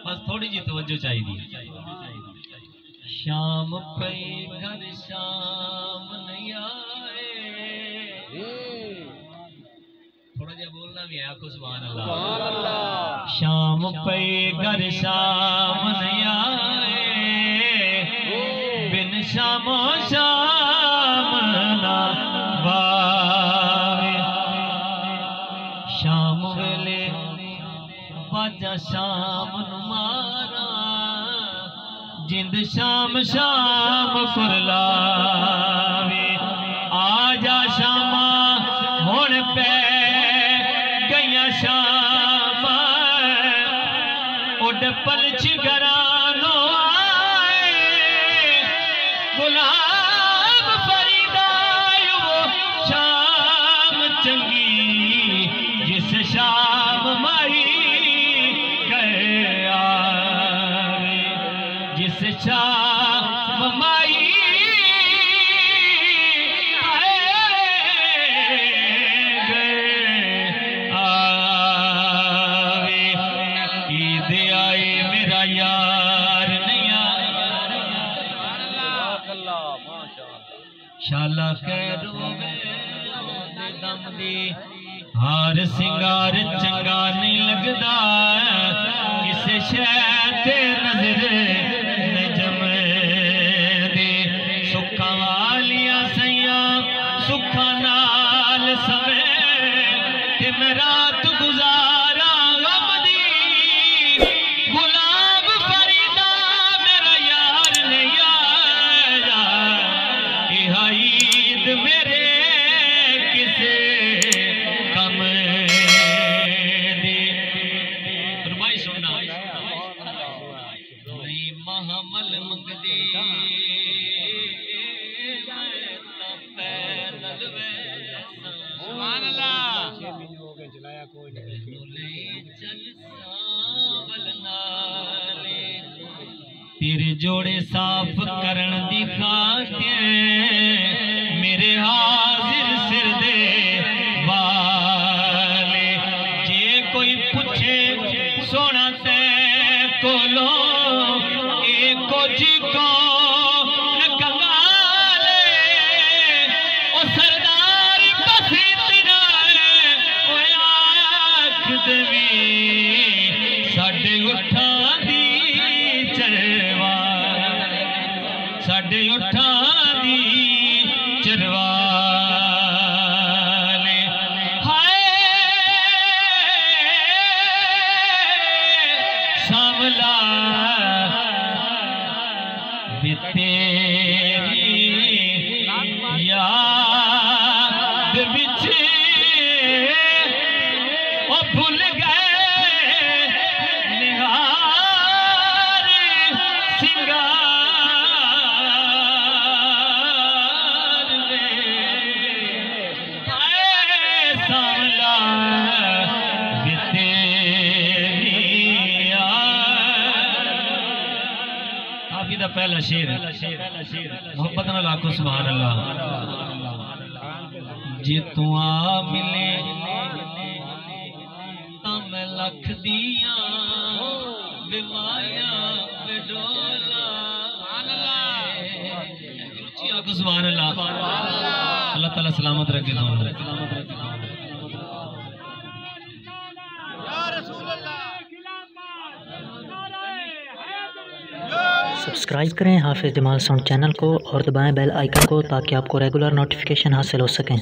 बस थोड़ी जी तवज्जो चाहिए। शाम पई घर शाम नहीं आए, थोड़ा जा बोलना भी है आपको। सुभान अल्लाह। शाम पई घर शाम नहीं आए, बिन शामो शाम ना बावे। शाम वेले बाजा शाम नु मारा, जिंद शाम शाम कुरलावे। आजा शामा हुण पै गईया शाम, उड पलछ घरानो आए। गुलाब फरीदाय वो शाम चंगी, जिस शाम माई गए आवे। जिस शाम माई शाला कैरो दम दी हार सिंगार चंगा नहीं लगदा, किसे शहर ते नजर न जमदे। सुखा वालिया सैया सुखा नाल सवे, ते मैं रात गुजारा गम दी। गुलाब फरीदा मेरा यार नहीं आया, ईद मेरे किसे कम दी। फरमाई सुनना नहीं महामल मंगदी, सुभान अल्लाह। तेरे जोड़े साफ करन दी खातिर मेरे हाजिर सिर दे वाले। जे कोई पूछे सोना ते कोलो, एको जी को कंगाले। ओ सरदार बसी तेरा ओ आख देवी, साडे उठां दी चरवा, साडे उठां दी चरवाले। हाय सामला भी तेरी याद बिच ओ भूल गए निहार सिंगार ले। सामला भी तेरी याद। पहला शेर मोहब्बत न लाखो सुभान अल्लाह। जे तू आ मिले तां मैं लख दिया बीमारियां बेडोला। आखो सुभान अल्लाह। अल्लाह ताला सलामत रखे दोनों। सब्सक्राइब करें हाफिज़ जमाल साउंड चैनल को और दबाएं बेल आइकन को, ताकि आपको रेगुलर नोटिफिकेशन हासिल हो सकें।